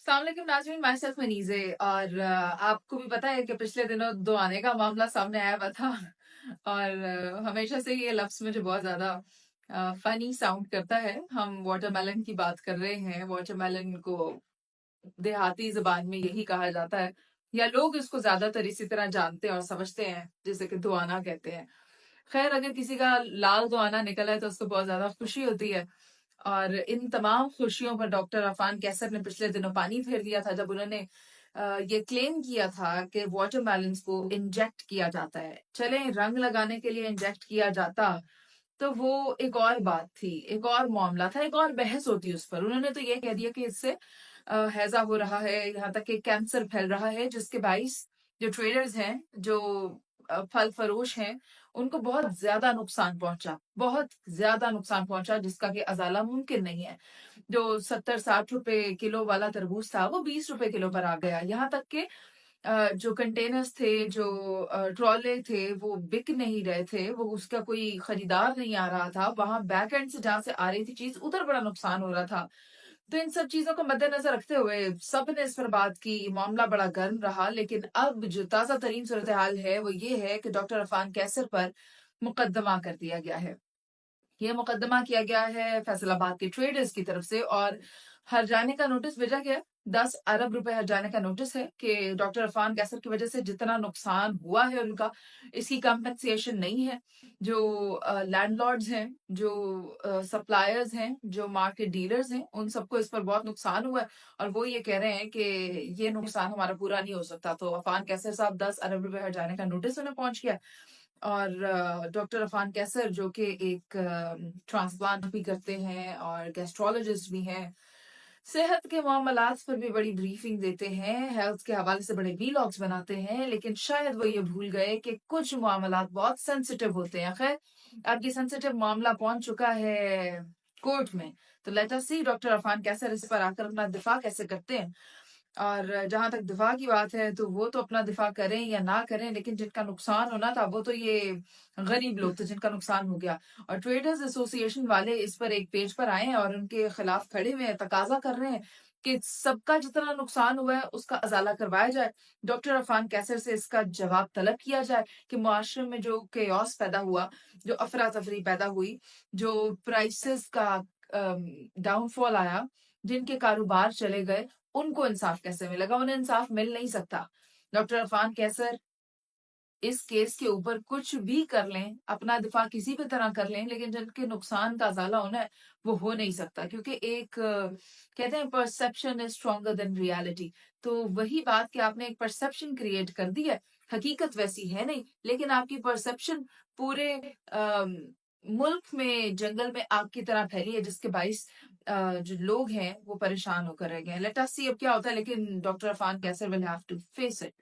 अस्सलाम वालेकुम नाज़रीन, माय सेल्फ मनीज़े। और आपको भी पता है कि पिछले दिनों दो आने का मामला सामने आया हुआ था। और हमेशा से ये लफ्ज़ मुझे बहुत ज़्यादा फ़नी साउंड करता है। हम वाटरमेलन की बात कर रहे हैं। वाटरमेलन को देहाती ज़ुबान में यही कहा जाता है, या लोग इसको ज़्यादातर इसी तरह जानते हैं और समझते हैं, जिसे कि दुआना कहते हैं। खैर, अगर किसी का लाल दुआना निकला है तो उसको बहुत ज़्यादा खुशी होती है। और इन तमाम खुशियों पर डॉक्टर अफान कैसर ने पिछले दिनों पानी फेर दिया था, जब उन्होंने ये क्लेम किया था कि वाटरमेलन्स को इंजेक्ट किया जाता है। चले, रंग लगाने के लिए इंजेक्ट किया जाता तो वो एक और बात थी, एक और मामला था, एक और बहस होती उस पर। उन्होंने तो ये कह दिया कि इससे हैजा हो रहा है, यहाँ तक कि कैंसर फैल रहा है, जिसके बाइस जो ट्रेडर्स हैं, जो फल फरोश हैं, उनको बहुत ज्यादा नुकसान पहुंचा, बहुत ज्यादा नुकसान पहुंचा, जिसका कि अजाला मुमकिन नहीं है। जो 70-60 रुपए किलो वाला तरबूज था, वो 20 रुपए किलो पर आ गया। यहाँ तक कि जो कंटेनर्स थे, जो ट्रॉले थे, वो बिक नहीं रहे थे, वो उसका कोई खरीदार नहीं आ रहा था। वहां बैक एंड से जहां से आ रही थी चीज, उधर बड़ा नुकसान हो रहा था। तो इन सब चीजों को मद्देनजर रखते हुए सब ने इस पर बात की, मामला बड़ा गर्म रहा। लेकिन अब जो ताजा तरीन सूरत हाल है वो ये है कि डॉक्टर अफान कैसर पर मुकदमा कर दिया गया है। ये मुकदमा किया गया है फैसलाबाद के ट्रेडर्स की तरफ से, और हर्जाने का नोटिस भेजा गया। 10 अरब रुपए हर्जाने का नोटिस है कि डॉक्टर अफान कैसर की वजह से जितना नुकसान हुआ है उनका, इसकी कंपनसेशन नहीं है। जो लैंडलॉर्ड्स हैं, जो सप्लायर्स हैं, जो मार्केट डीलर्स हैं, उन सबको इस पर बहुत नुकसान हुआ है। और वो ये कह रहे हैं कि ये नुकसान हमारा पूरा नहीं हो सकता। तो अफान कैसर साहब 10 अरब रुपए हर्जाने का नोटिस उन्हें पहुंच गया। और डॉक्टर अफान कैसर, जो कि एक ट्रांसप्लांट भी करते हैं और गैस्ट्रोलॉजिस्ट भी हैं, सेहत के मामलात पर भी बड़ी ब्रीफिंग देते हैं, हेल्थ के हवाले से बड़े वीलॉग्स बनाते हैं, लेकिन शायद वो ये भूल गए कि कुछ मामलात बहुत सेंसिटिव होते हैं। खैर, अब ये सेंसिटिव मामला पहुंच चुका है कोर्ट में, तो लेट अस सी डॉक्टर अफान कैसर इस पर आकर अपना दिफा कैसे करते हैं। और जहां तक दिफा की बात है, तो वो तो अपना दिफा करें या ना करें, लेकिन जिनका नुकसान होना था वो तो ये गरीब लोग थे जिनका नुकसान हो गया। और ट्रेडर्स एसोसिएशन वाले इस पर एक पेज पर आए हैं और उनके खिलाफ खड़े हुए हैं, तकाजा कर रहे हैं कि सबका जितना नुकसान हुआ है उसका अजाला करवाया जाए। डॉक्टर अफान कैसर से इसका जवाब तलब किया जाए कि मुआशरे में जो केओस पैदा हुआ, जो अफरा तफरी पैदा हुई, जो प्राइसेस का डाउनफॉल आया, जिनके कारोबार चले गए, उनको इंसाफ कैसे मिलेगा? उन्हें इंसाफ मिल नहीं सकता। डॉक्टर अफान कैसर इस केस के ऊपर कुछ भी कर लें, अपना दिफा किसी भी तरह कर लें, लेकिन जिनके नुकसान का अजाला होना है वो हो नहीं सकता, क्योंकि एक कहते हैं perception is stronger than reality. तो वही बात कि आपने एक परसेप्शन क्रिएट कर दी है, हकीकत वैसी है नहीं, लेकिन आपकी परसेप्शन पूरे मुल्क में जंगल में आग की तरह फैली है, जिसके बाइस जो लोग हैं वो परेशान होकर रह गए हैं। लेट अस सी अब क्या होता है, लेकिन doctor Afan Qaiser will have to face it.